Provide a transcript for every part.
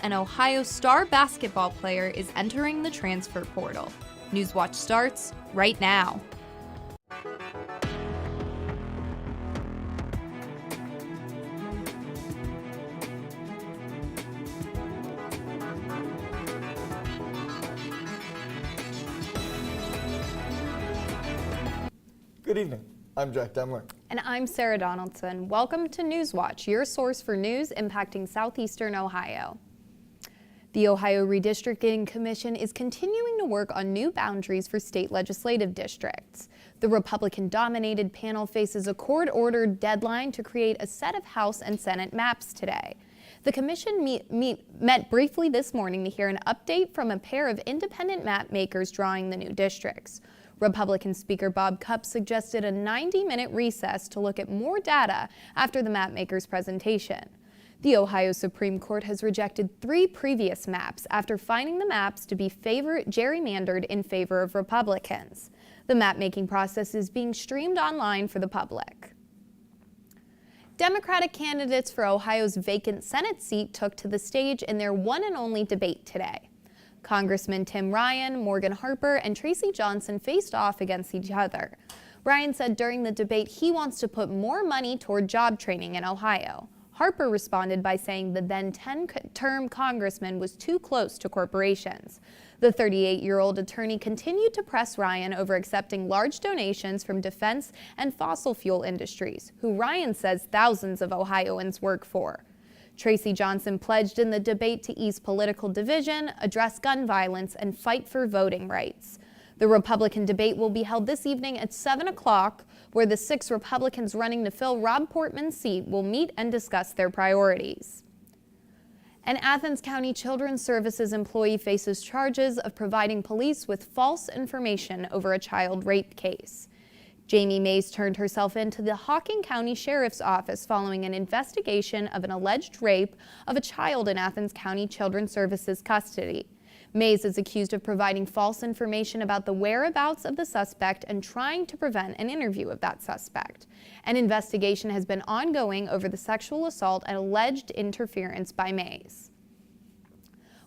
an Ohio star basketball player is entering the transfer portal. Newswatch starts right now. Good evening. I'm Jack Demler. And I'm Sarah Donaldson. Welcome to Newswatch, your source for news impacting southeastern Ohio. The Ohio Redistricting Commission is continuing to work on new boundaries for state legislative districts. The Republican-dominated panel faces a court-ordered deadline to create a set of House and Senate maps today. The commission met briefly this morning to hear an update from a pair of independent map makers drawing the new districts. Republican Speaker Bob Cupp suggested a 90-minute recess to look at more data after the mapmakers' presentation. The Ohio Supreme Court has rejected 3 previous maps after finding the maps to be gerrymandered in favor of Republicans. The map-making process is being streamed online for the public. Democratic candidates for Ohio's vacant Senate seat took to the stage in their one and only debate today. Congressman Tim Ryan, Morgan Harper, and Tracy Johnson faced off against each other. Ryan said during the debate he wants to put more money toward job training in Ohio. Harper responded by saying the then 10-term congressman was too close to corporations. The 38-year-old attorney continued to press Ryan over accepting large donations from defense and fossil fuel industries, who Ryan says thousands of Ohioans work for. Tracy Johnson pledged in the debate to ease political division, address gun violence, and fight for voting rights. The Republican debate will be held this evening at 7 o'clock, where the 6 Republicans running to fill Rob Portman's seat will meet and discuss their priorities. An Athens County Children's Services employee faces charges of providing police with false information over a child rape case. Jamie Mays turned herself in to the Hocking County Sheriff's Office following an investigation of an alleged rape of a child in Athens County Children's Services custody. Mays is accused of providing false information about the whereabouts of the suspect and trying to prevent an interview of that suspect. An investigation has been ongoing over the sexual assault and alleged interference by Mays.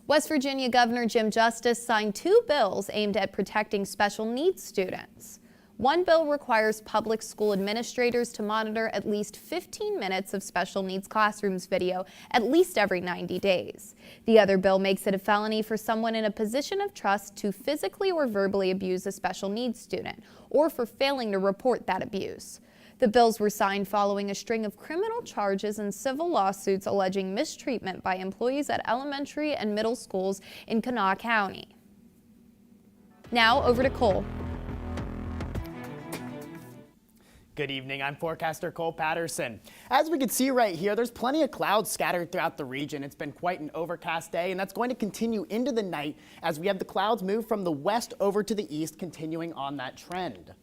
West Virginia Governor Jim Justice signed 2 bills aimed at protecting special needs students. One bill requires public school administrators to monitor at least 15 minutes of special needs classrooms video at least every 90 days. The other bill makes it a felony for someone in a position of trust to physically or verbally abuse a special needs student, or for failing to report that abuse. The bills were signed following a string of criminal charges and civil lawsuits alleging mistreatment by employees at elementary and middle schools in Kanawha County. Now over to Cole. Good evening, I'm forecaster Cole Patterson. As we can see right here, there's plenty of clouds scattered throughout the region. It's been quite an overcast day, and that's going to continue into the night as we have the clouds move from the west over to the east, continuing on that trend.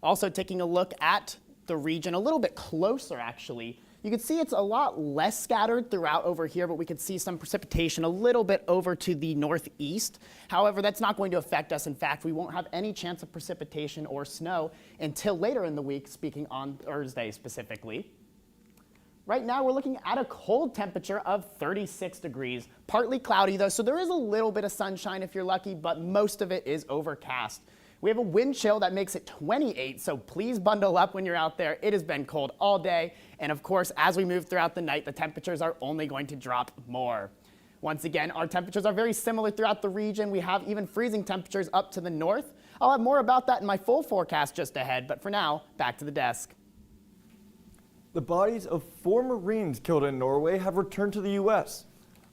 Also taking a look at the region a little bit closer, actually, you can see it's a lot less scattered throughout over here, but we could see some precipitation a little bit over to the northeast. However, that's not going to affect us. In fact, we won't have any chance of precipitation or snow until later in the week, speaking on Thursday specifically. Right now, we're looking at a cold temperature of 36 degrees, partly cloudy though, so there is a little bit of sunshine if you're lucky, but most of it is overcast. We have a wind chill that makes it 28, so please bundle up when you're out there. It has been cold all day, and of course, as we move throughout the night, the temperatures are only going to drop more. Once again, our temperatures are very similar throughout the region. We have even freezing temperatures up to the north. I'll have more about that in my full forecast just ahead, but for now, back to the desk. The bodies of 4 Marines killed in Norway have returned to the U.S.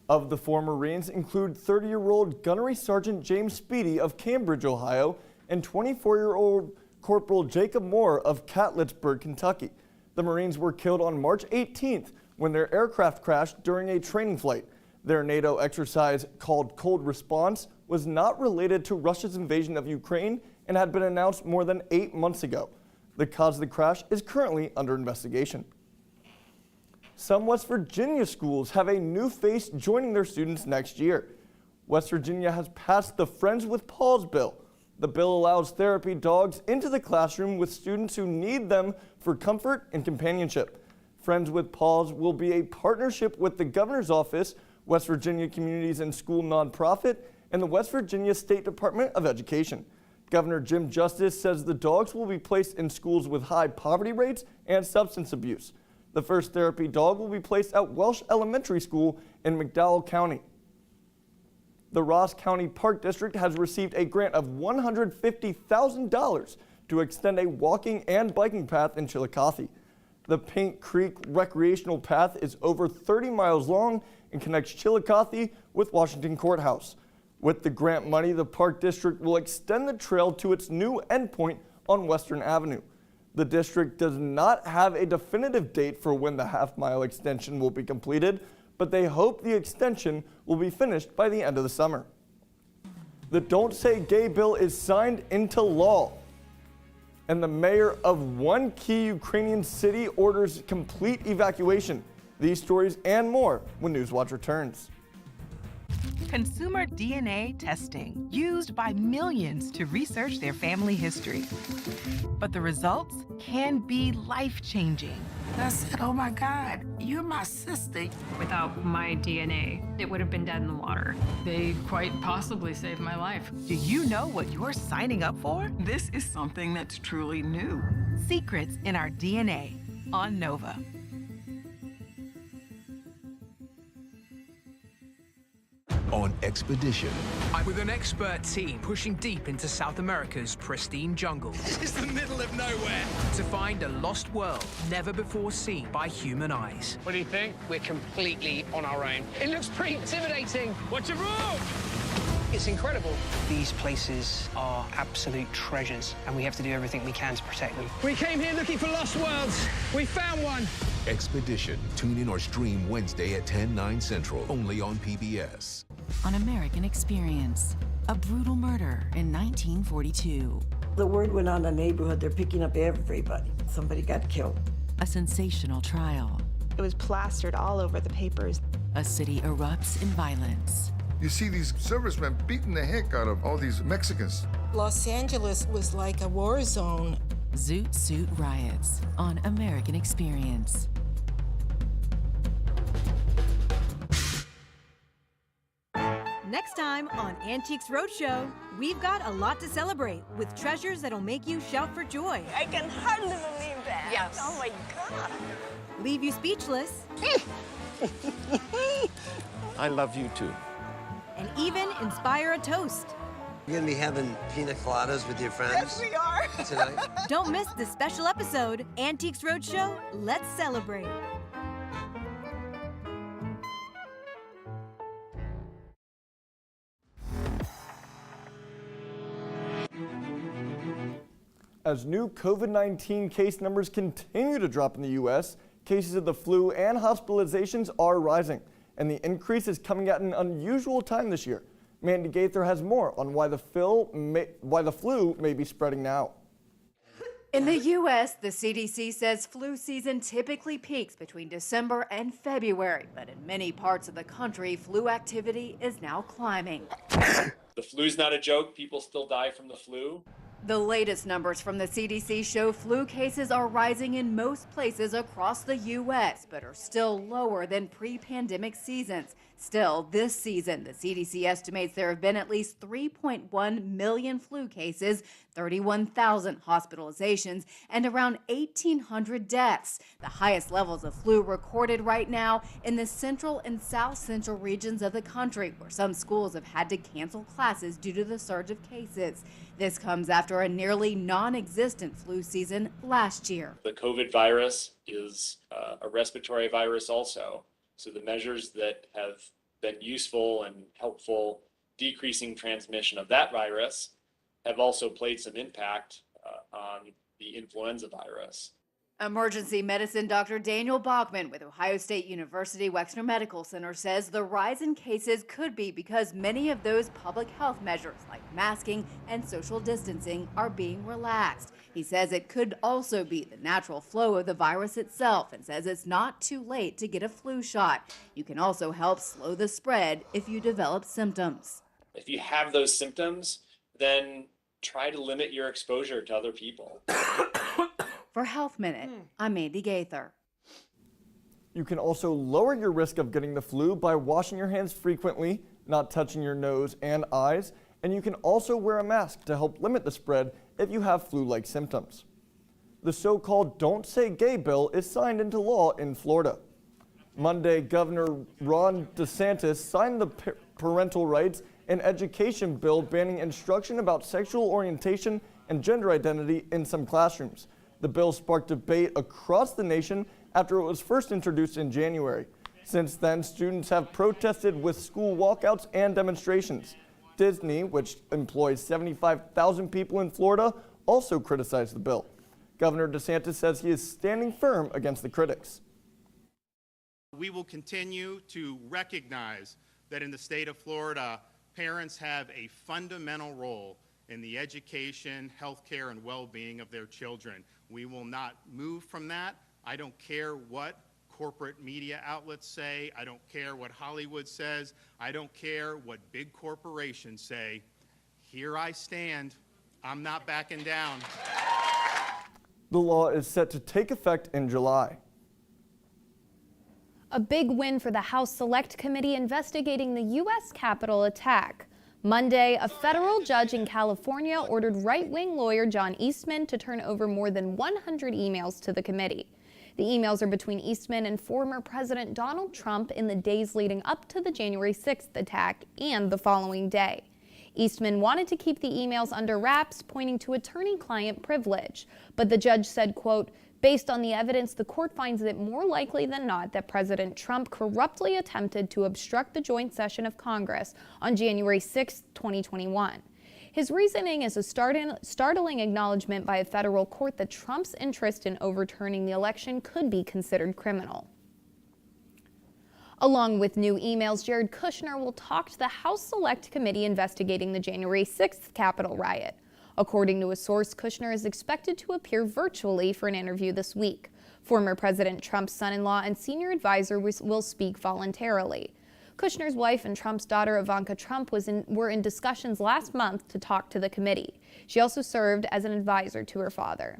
Of the 4 Marines include 30-year-old Gunnery Sergeant James Speedy of Cambridge, Ohio, and 24-year-old Corporal Jacob Moore of Catlettsburg, Kentucky. The Marines were killed on March 18th when their aircraft crashed during a training flight. Their NATO exercise, called Cold Response, was not related to Russia's invasion of Ukraine and had been announced more than 8 months ago. The cause of the crash is currently under investigation. Some West Virginia schools have a new face joining their students next year. West Virginia has passed the Friends with Paws bill. The bill allows therapy dogs into the classroom with students who need them for comfort and companionship. Friends with Paws will be a partnership with the governor's office West Virginia Communities and School Nonprofit, and the West Virginia State Department of Education. Governor Jim Justice says the dogs will be placed in schools with high poverty rates and substance abuse. The first therapy dog will be placed at Welsh Elementary School in McDowell County. The Ross County Park District has received a grant of $150,000 to extend a walking and biking path in Chillicothe. The Paint Creek Recreational Path is over 30 miles long and connects Chillicothe with Washington Courthouse. With the grant money, the Park District will extend the trail to its new endpoint on Western Avenue. The district does not have a definitive date for when the half-mile extension will be completed, but they hope the extension will be finished by the end of the summer. The Don't Say Gay bill is signed into law, and the mayor of one key Ukrainian city orders complete evacuation. These stories and more when Newswatch returns. Consumer DNA testing, used by millions to research their family history. But the results can be life-changing. I said, oh my God, you're my sister. Without my DNA, it would have been dead in the water. They quite possibly saved my life. Do you know what you're signing up for? This is something that's truly new. Secrets in Our DNA on Nova. On Expedition. I'm with an expert team pushing deep into South America's pristine jungle. This is the middle of nowhere. To find a lost world never before seen by human eyes. What do you think? We're completely on our own. It looks pretty intimidating. What's your room? It's incredible. These places are absolute treasures, and we have to do everything we can to protect them. We came here looking for lost worlds. We found one. Expedition. Tune in or stream Wednesday at 10/9 Central, only on PBS. On American Experience, a brutal murder in 1942. The word went on the neighborhood, they're picking up everybody. Somebody got killed. A sensational trial. It was plastered all over the papers. A city erupts in violence. You see these servicemen beating the heck out of all these Mexicans. Los Angeles was like a war zone. Zoot Suit Riots on American Experience. Next time on Antiques Roadshow, we've got a lot to celebrate with treasures that'll make you shout for joy. I can hardly believe that. Yes. Oh my God. Leave you speechless. I love you too. And even inspire a toast. You're gonna be having pina coladas with your friends? Yes, we are. Tonight? Don't miss this special episode, Antiques Roadshow, Let's Celebrate. As new COVID-19 case numbers continue to drop in the U.S., cases of the flu and hospitalizations are rising, and the increase is coming at an unusual time this year. Mandy Gaither has more on why the flu may be spreading now. In the U.S., the CDC says flu season typically peaks between December and February, but in many parts of the country, flu activity is now climbing. The flu's not a joke. People still die from the flu. The latest numbers from the CDC show flu cases are rising in most places across the U.S., but are still lower than pre-pandemic seasons. Still, this season, the CDC estimates there have been at least 3.1 million flu cases, 31,000 hospitalizations, and around 1,800 deaths, the highest levels of flu recorded right now in the central and south central regions of the country, where some schools have had to cancel classes due to the surge of cases. This comes after a nearly non-existent flu season last year. The COVID virus is a respiratory virus also. So the measures that have been useful and helpful decreasing transmission of that virus have also played some impact on the influenza virus. Emergency medicine Dr. Daniel Bachman with Ohio State University Wexner Medical Center says the rise in cases could be because many of those public health measures like masking and social distancing are being relaxed. He says it could also be the natural flow of the virus itself and says it's not too late to get a flu shot. You can also help slow the spread if you develop symptoms. If you have those symptoms, then try to limit your exposure to other people. For Health Minute, I'm Mandy Gaither. You can also lower your risk of getting the flu by washing your hands frequently, not touching your nose and eyes, and you can also wear a mask to help limit the spread if you have flu-like symptoms. The so-called Don't Say Gay bill is signed into law in Florida. Monday, Governor Ron DeSantis signed the Parental Rights and Education bill banning instruction about sexual orientation and gender identity in some classrooms. The bill sparked debate across the nation after it was first introduced in January. Since then, students have protested with school walkouts and demonstrations. Disney, which employs 75,000 people in Florida, also criticized the bill. Governor DeSantis says he is standing firm against the critics. We will continue to recognize that in the state of Florida, parents have a fundamental role in the education, healthcare, and well-being of their children. We will not move from that. I don't care what corporate media outlets say. I don't care what Hollywood says. I don't care what big corporations say. Here I stand. I'm not backing down. The law is set to take effect in July. A big win for the House Select Committee investigating the U.S. Capitol attack. Monday, a federal judge in California ordered right-wing lawyer John Eastman to turn over more than 100 emails to the committee. The emails are between Eastman and former President Donald Trump in the days leading up to the January 6th attack and the following day. Eastman wanted to keep the emails under wraps, pointing to attorney-client privilege, but the judge said, quote, "Based on the evidence, the court finds it more likely than not that President Trump corruptly attempted to obstruct the joint session of Congress on January 6, 2021. His reasoning is a startling acknowledgement by a federal court that Trump's interest in overturning the election could be considered criminal." Along with new emails, Jared Kushner will talk to the House Select Committee investigating the January 6th Capitol riot. According to a source, Kushner is expected to appear virtually for an interview this week. Former President Trump's son-in-law and senior advisor will speak voluntarily. Kushner's wife and Trump's daughter Ivanka Trump were in discussions last month to talk to the committee. She also served as an advisor to her father.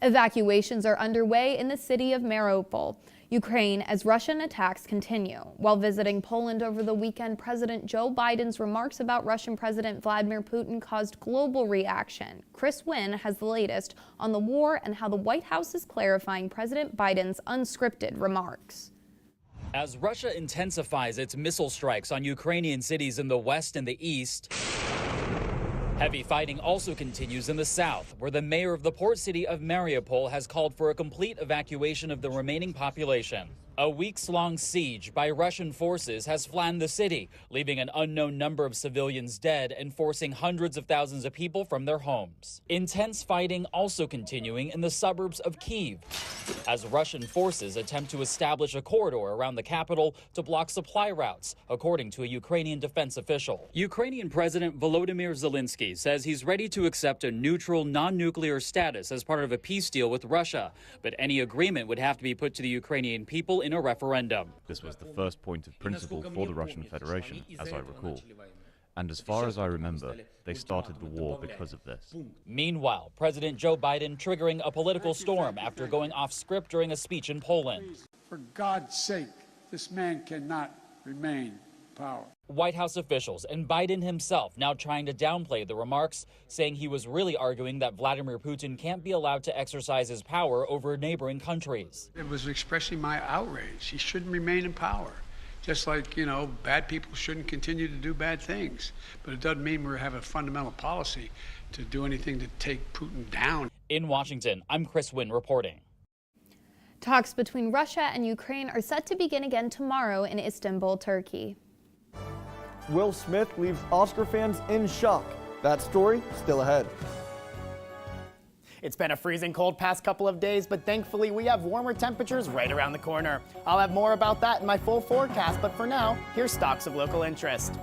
Evacuations are underway in the city of Mariupol, Ukraine, as Russian attacks continue. While visiting Poland over the weekend, President Joe Biden's remarks about Russian President Vladimir Putin caused global reaction. Chris Wynn has the latest on the war and how the White House is clarifying President Biden's unscripted remarks. As Russia intensifies its missile strikes on Ukrainian cities in the west and the east, heavy fighting also continues in the south, where the mayor of the port city of Mariupol has called for a complete evacuation of the remaining population. A weeks-long siege by Russian forces has flattened the city, leaving an unknown number of civilians dead and forcing hundreds of thousands of people from their homes. Intense fighting also continuing in the suburbs of Kyiv, as Russian forces attempt to establish a corridor around the capital to block supply routes, according to a Ukrainian defense official. Ukrainian President Volodymyr Zelensky says he's ready to accept a neutral, non-nuclear status as part of a peace deal with Russia, but any agreement would have to be put to the Ukrainian people in a referendum. This was the first point of principle for the Russian Federation, as I recall. And as far as I remember, they started the war because of this. Meanwhile, President Joe Biden triggering a political storm after going off script during a speech in Poland. For God's sake, this man cannot remain in power. White House officials and Biden himself now trying to downplay the remarks, saying he was really arguing that Vladimir Putin can't be allowed to exercise his power over neighboring countries. It was expressing my outrage. He shouldn't remain in power. Just like, bad people shouldn't continue to do bad things. But it doesn't mean we have a fundamental policy to do anything to take Putin down. In Washington, I'm Chris Wynn reporting. Talks between Russia and Ukraine are set to begin again tomorrow in Istanbul, Turkey. Will Smith leaves Oscar fans in shock. That story still ahead. It's been a freezing cold past couple of days, but thankfully we have warmer temperatures right around the corner. I'll have more about that in my full forecast, but for now, here's stocks of local interest.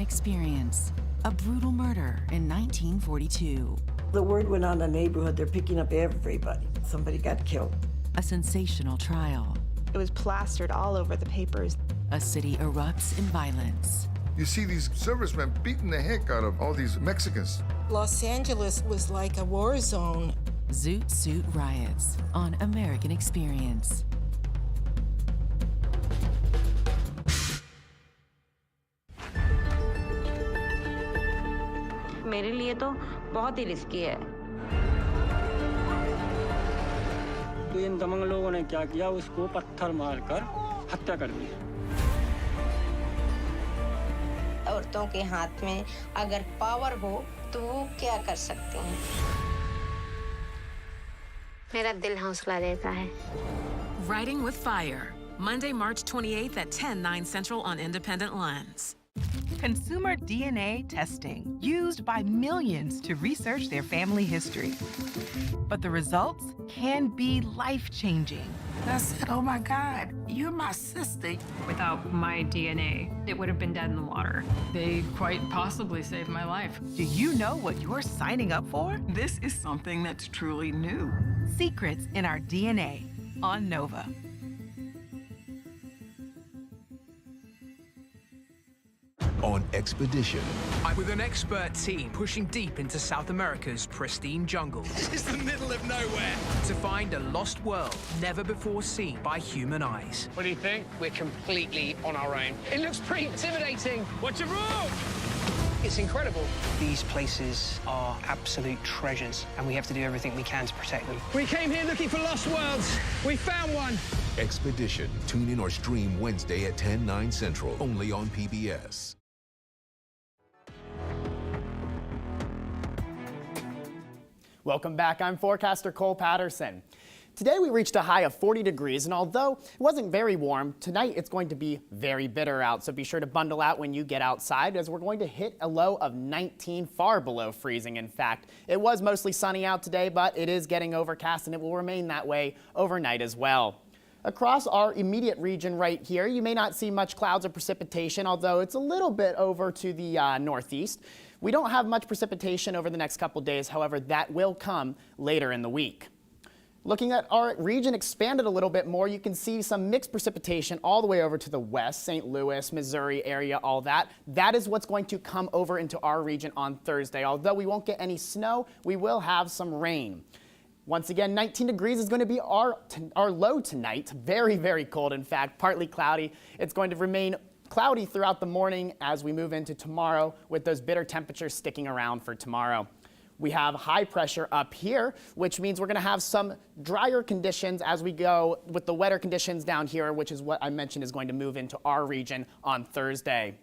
Experience. A brutal murder in 1942. The word went on in the neighborhood, they're picking up everybody. Somebody got killed. A sensational trial. It was plastered all over the papers. A city erupts in violence. You see these servicemen beating the heck out of all these Mexicans. Los Angeles was like a war zone. Zoot Suit Riots on American Experience. मेरे लिए तो बहुत ही risky है। तो इन दमंग लोगों ने क्या किया, उसको पत्थर मारकर हत्या कर दी। औरतों के हाथ में अगर पावर हो तो वो क्या कर सकते हैं। मेरा दिल हौसला देता है। Writing with Fire, Monday, March 28th at 10/9 Central on Independent Lens. Consumer DNA testing, used by millions to research their family history. But the results can be life-changing. I said, oh my God, you're my sister. Without my DNA, it would have been dead in the water. They quite possibly saved my life. Do you know what you're signing up for? This is something that's truly new. Secrets in Our DNA on Nova. On Expedition. I'm with an expert team pushing deep into South America's pristine jungle. This is the middle of nowhere. To find a lost world never before seen by human eyes. What do you think? We're completely on our own. It looks pretty intimidating. What's your room? It's incredible. These places are absolute treasures, and we have to do everything we can to protect them. We came here looking for lost worlds. We found one. Expedition. Tune in or stream Wednesday at 10/9 Central, only on PBS. Welcome back. I'm forecaster Cole Patterson. Today we reached a high of 40 degrees, and although it wasn't very warm, tonight it's going to be very bitter out, so be sure to bundle out when you get outside, as we're going to hit a low of 19, far below freezing in fact. It was mostly sunny out today, but it is getting overcast, and it will remain that way overnight as well. Across our immediate region right here, you may not see much clouds or precipitation, although it's a little bit over to the northeast. We don't have much precipitation over the next couple days, however, that will come later in the week. Looking at our region expanded a little bit more, you can see some mixed precipitation all the way over to the west, St. Louis, Missouri area, all that. That is what's going to come over into our region on Thursday. Although we won't get any snow, we will have some rain. Once again, 19 degrees is going to be our low tonight. Very, very cold, in fact, partly cloudy. It's going to remain cloudy throughout the morning as we move into tomorrow, with those bitter temperatures sticking around for tomorrow. We have high pressure up here, which means we're going to have some drier conditions as we go with the wetter conditions down here, which is what I mentioned is going to move into our region on Thursday.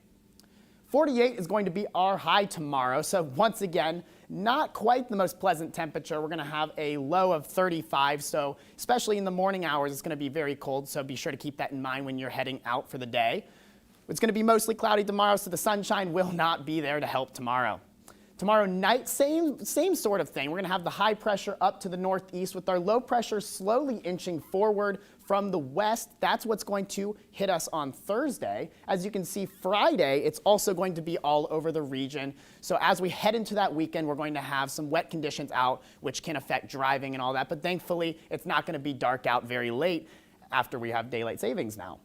48 is going to be our high tomorrow, so once again, not quite the most pleasant temperature. We're going to have a low of 35, so especially in the morning hours, it's going to be very cold, so be sure to keep that in mind when you're heading out for the day. It's going to be mostly cloudy tomorrow, so the sunshine will not be there to help tomorrow. Tomorrow night, same sort of thing. We're going to have the high pressure up to the northeast with our low pressure slowly inching forward from the west. That's what's going to hit us on Thursday. As you can see, Friday, it's also going to be all over the region. So as we head into that weekend, we're going to have some wet conditions out, which can affect driving and all that. But thankfully, it's not going to be dark out very late after we have daylight savings now.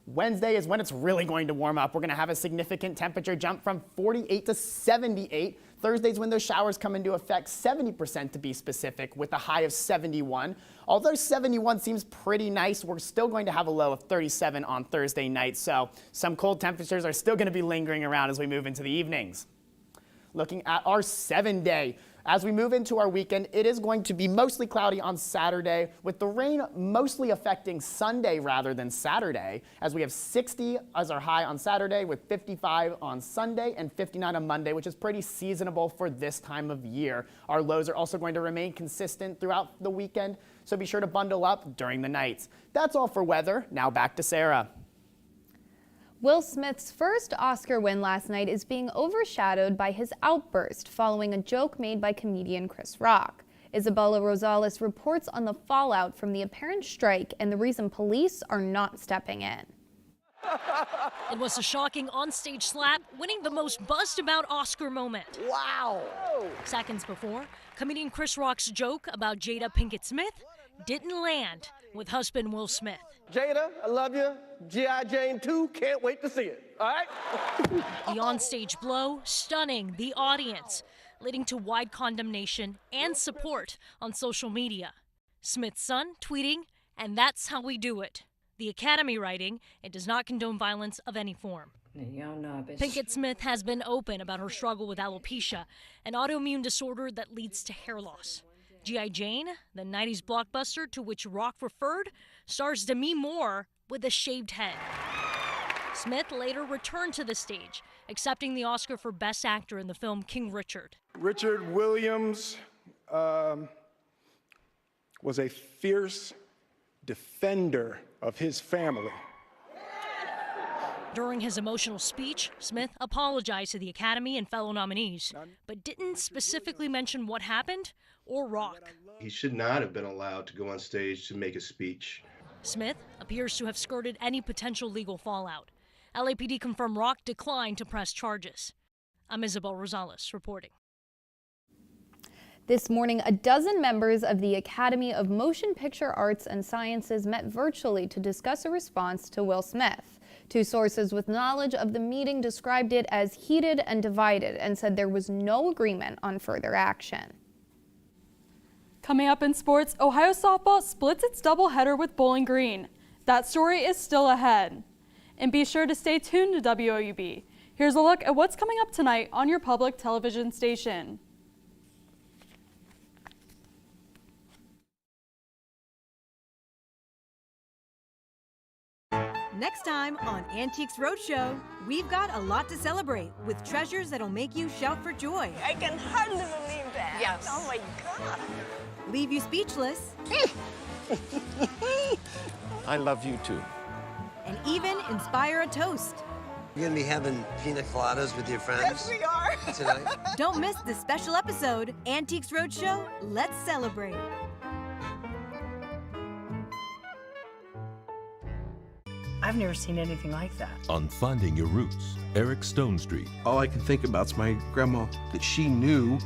Wednesday is when it's really going to warm up. We're going to have a significant temperature jump from 48 to 78. Thursday's when those showers come into effect, 70% to be specific, with a high of 71. Although 71 seems pretty nice, we're still going to have a low of 37 on Thursday night, so some cold temperatures are still going to be lingering around as we move into the evenings. Looking at our 7-day. As we move into our weekend, it is going to be mostly cloudy on Saturday, with the rain mostly affecting Sunday rather than Saturday, as we have 60 as our high on Saturday, with 55 on Sunday and 59 on Monday, which is pretty seasonable for this time of year. Our lows are also going to remain consistent throughout the weekend, so be sure to bundle up during the nights. That's all for weather. Now back to Sarah. Will Smith's first Oscar win last night is being overshadowed by his outburst following a joke made by comedian Chris Rock. Isabella Rosales reports on the fallout from the apparent strike and the reason police are not stepping in. It was a shocking onstage slap, winning the most buzzed about Oscar moment. Wow! Seconds before, comedian Chris Rock's joke about Jada Pinkett Smith didn't land. with husband Will Smith. Jada, I love you. G.I. Jane 2, can't wait to see it, all right? The onstage blow stunning the audience, leading to wide condemnation and support on social media. Smith's son tweeting, "And that's how we do it." The Academy writing, "It does not condone violence of any form." Pinkett Smith has been open about her struggle with alopecia, an autoimmune disorder that leads to hair loss. G.I. Jane, the 90s blockbuster to which Rock referred, stars Demi Moore with a shaved head. Smith later returned to the stage, accepting the Oscar for Best Actor in the film King Richard. Richard Williams was a fierce defender of his family. During his emotional speech, Smith apologized to the Academy and fellow nominees, but didn't specifically mention what happened or Rock. He should not have been allowed to go on stage to make a speech. Smith appears to have skirted any potential legal fallout. LAPD confirmed Rock declined to press charges. I'm Isabel Rosales reporting. This morning, a dozen members of the Academy of Motion Picture Arts and Sciences met virtually to discuss a response to Will Smith. Two sources with knowledge of the meeting described it as heated and divided and said there was no agreement on further action. Coming up in sports, Ohio softball splits its doubleheader with Bowling Green. That story is still ahead. And be sure to stay tuned to WOUB. Here's a look at what's coming up tonight on your public television station. Next time on Antiques Roadshow, we've got a lot to celebrate with treasures that'll make you shout for joy. I can hardly believe that. Yes. Oh my God. Leave you speechless. I love you too. And even inspire a toast. You're gonna be having pina coladas with your friends? Yes, we are. Tonight? Don't miss this special episode, Antiques Roadshow, Let's Celebrate. I've never seen anything like that. On Finding Your Roots, Eric Stone Street. All I can think about is my grandma, that she knew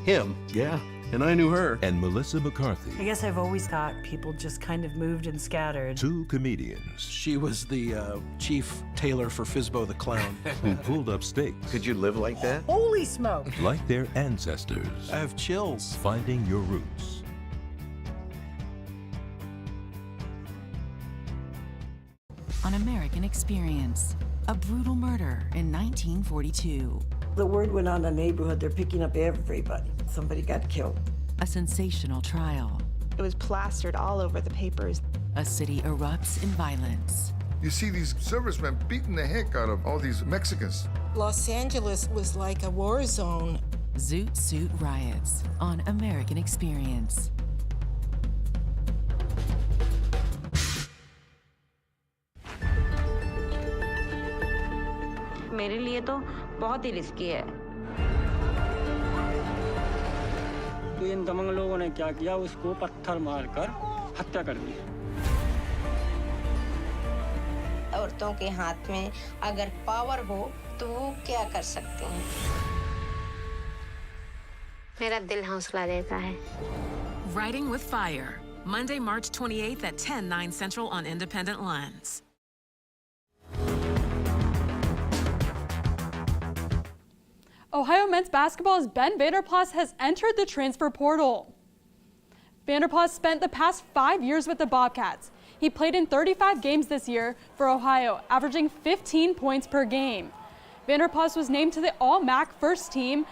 him. Yeah. And I knew her. And Melissa McCarthy. I guess I've always thought people just kind of moved and scattered. Two comedians. She was the chief tailor for Fizbo the Clown. Who pulled up stakes. Could you live like that? Holy smoke! Like their ancestors. I have chills. Finding Your Roots. On American Experience, a brutal murder in 1942. The word went on in the neighborhood, they're picking up everybody. Somebody got killed. A sensational trial. It was plastered all over the papers. A city erupts in violence. You see these servicemen beating the heck out of all these Mexicans. Los Angeles was like a war zone. Zoot Suit Riots on American Experience. मेरे लिए तो बहुत ही risky है। तो इन दमंग लोगों ने क्या किया, उसको पत्थर मारकर हत्या कर दी। औरतों के हाथ में अगर पावर हो तो वो क्या कर सकते हैं। मेरा दिल हौसला देता है। Writing with Fire, Monday, March 28th at 10, 9 Central on Independent Lens. Ohio men's basketball's Ben Vanderplas has entered the transfer portal. Vanderplas spent the past 5 years with the Bobcats. He played in 35 games this year for Ohio, averaging 15 points per game. Vanderplas was named to the All-MAC first team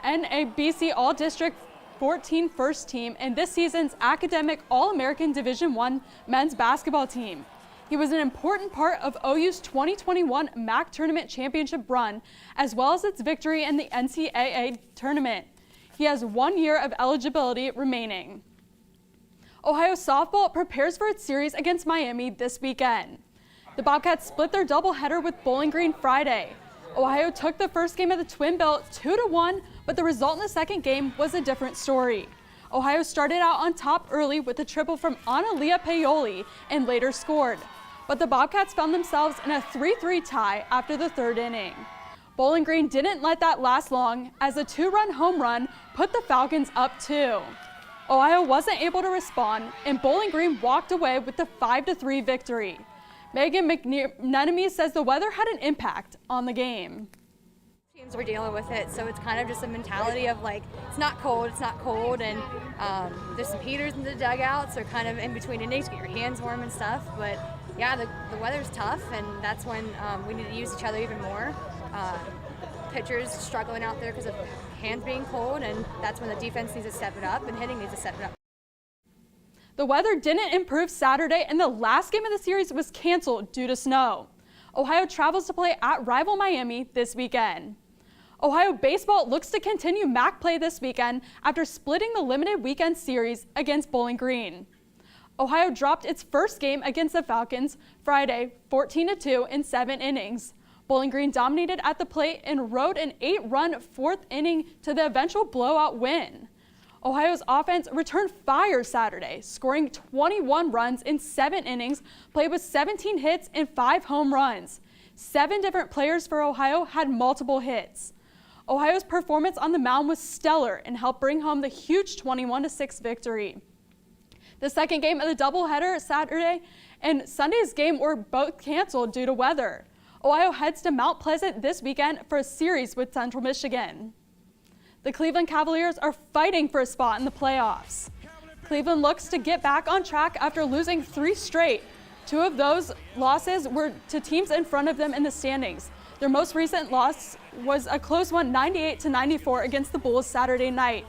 and a BC All-District 14 first team in this season's academic All-American Division I men's basketball team. He was an important part of OU's 2021 MAC tournament championship run, as well as its victory in the NCAA tournament. He has 1 year of eligibility remaining. Ohio softball prepares for its series against Miami this weekend. The Bobcats split their doubleheader with Bowling Green Friday. Ohio took the first game of the Twin Belt 2-1, but the result in the second game was a different story. Ohio started out on top early with a triple from Analia Paoli and later scored. But the Bobcats found themselves in a 3-3 tie after the third inning. Bowling Green didn't let that last long as a 2-run home run put the Falcons up 2. Ohio wasn't able to respond, and Bowling Green walked away with the 5-3 victory. Megan McNenemy says the weather had an impact on the game. Teams were dealing with it, so it's kind of just a mentality of like, it's not cold, and there's some heaters in the dugouts, so kind of in between innings, get your hands warm and stuff. But yeah, the weather's tough, and that's when we need to use each other even more. Pitchers struggling out there because of hands being cold, and that's when the defense needs to step it up and hitting needs to step it up. The weather didn't improve Saturday, and the last game of the series was canceled due to snow. Ohio travels to play at rival Miami this weekend. Ohio baseball looks to continue MAC play this weekend after splitting the limited weekend series against Bowling Green. Ohio dropped its first game against the Falcons Friday 14-2 in 7 innings. Bowling Green dominated at the plate and rode an 8-run 4th inning to the eventual blowout win. Ohio's offense returned fire Saturday, scoring 21 runs in 7 innings, played with 17 hits and 5 home runs. 7 different players for Ohio had multiple hits. Ohio's performance on the mound was stellar and helped bring home the huge 21-6 victory. The second game of the doubleheader Saturday and Sunday's game were both canceled due to weather. Ohio heads to Mount Pleasant this weekend for a series with Central Michigan. The Cleveland Cavaliers are fighting for a spot in the playoffs. Cleveland looks to get back on track after losing 3 straight. 2 of those losses were to teams in front of them in the standings. Their most recent loss was a close one, 98-94 against the Bulls Saturday night.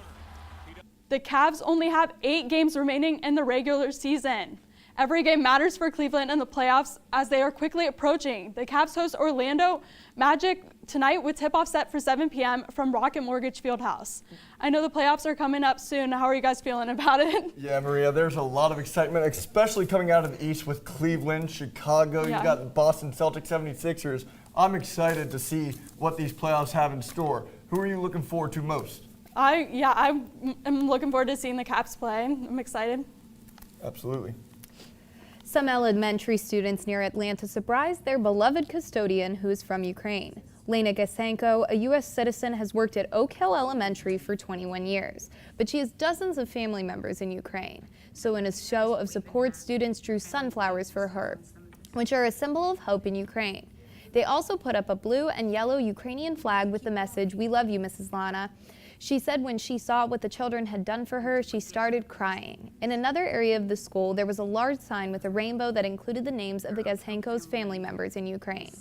The Cavs only have 8 games remaining in the regular season. Every game matters for Cleveland in the playoffs as they are quickly approaching. The Cavs host Orlando Magic tonight with tip-off set for 7 p.m. from Rocket Mortgage Fieldhouse. I know the playoffs are coming up soon. How are you guys feeling about it? Yeah, Maria, there's a lot of excitement, especially coming out of the East with Cleveland, Chicago. Yeah. You got Boston Celtics, 76ers. I'm excited to see what these playoffs have in store. Who are you looking forward to most? I'm looking forward to seeing the Caps play. I'm excited. Absolutely. Some elementary students near Atlanta surprised their beloved custodian who is from Ukraine. Lena Gasenko, a U.S. citizen, has worked at Oak Hill Elementary for 21 years, but she has dozens of family members in Ukraine. So in a show of support, students drew sunflowers for her, which are a symbol of hope in Ukraine. They also put up a blue and yellow Ukrainian flag with the message, "We love you, Mrs. Lana." She said when she saw what the children had done for her, she started crying. In another area of the school, there was a large sign with a rainbow that included the names of the Gasenko's family members in Ukraine.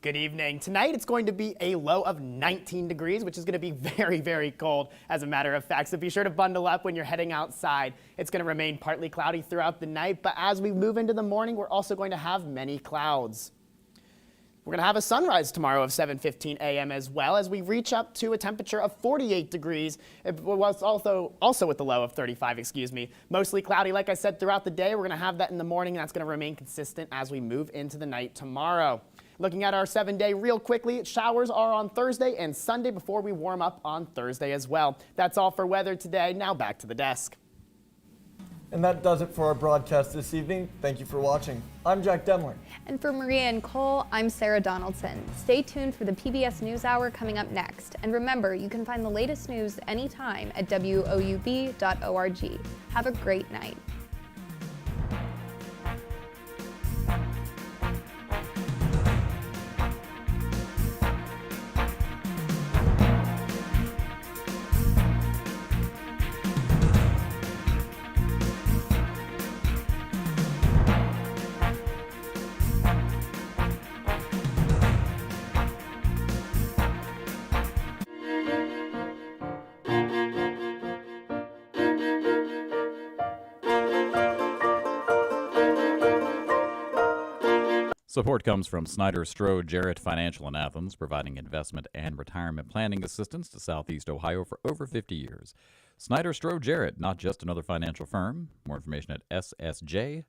Good evening. Tonight it's going to be a low of 19 degrees, which is going to be very, very cold as a matter of fact. So be sure to bundle up when you're heading outside. It's going to remain partly cloudy throughout the night, but as we move into the morning, we're also going to have many clouds. We're going to have a sunrise tomorrow of 7:15 a.m. as well as we reach up to a temperature of 48 degrees. It was also with the low of 35, Mostly cloudy, like I said, throughout the day. We're going to have that in the morning, and that's going to remain consistent as we move into the night tomorrow. Looking at our 7-day real quickly, showers are on Thursday and Sunday before we warm up on Thursday as well. That's all for weather today. Now back to the desk. And that does it for our broadcast this evening. Thank you for watching. I'm Jack Demling. And for Maria and Cole, I'm Sarah Donaldson. Stay tuned for the PBS NewsHour coming up next. And remember, you can find the latest news anytime at woub.org. Have a great night. Support comes from Snyder Strode Jarrett Financial in Athens, providing investment and retirement planning assistance to Southeast Ohio for over 50 years. Snyder Strode Jarrett, not just another financial firm. More information at ssj.finance.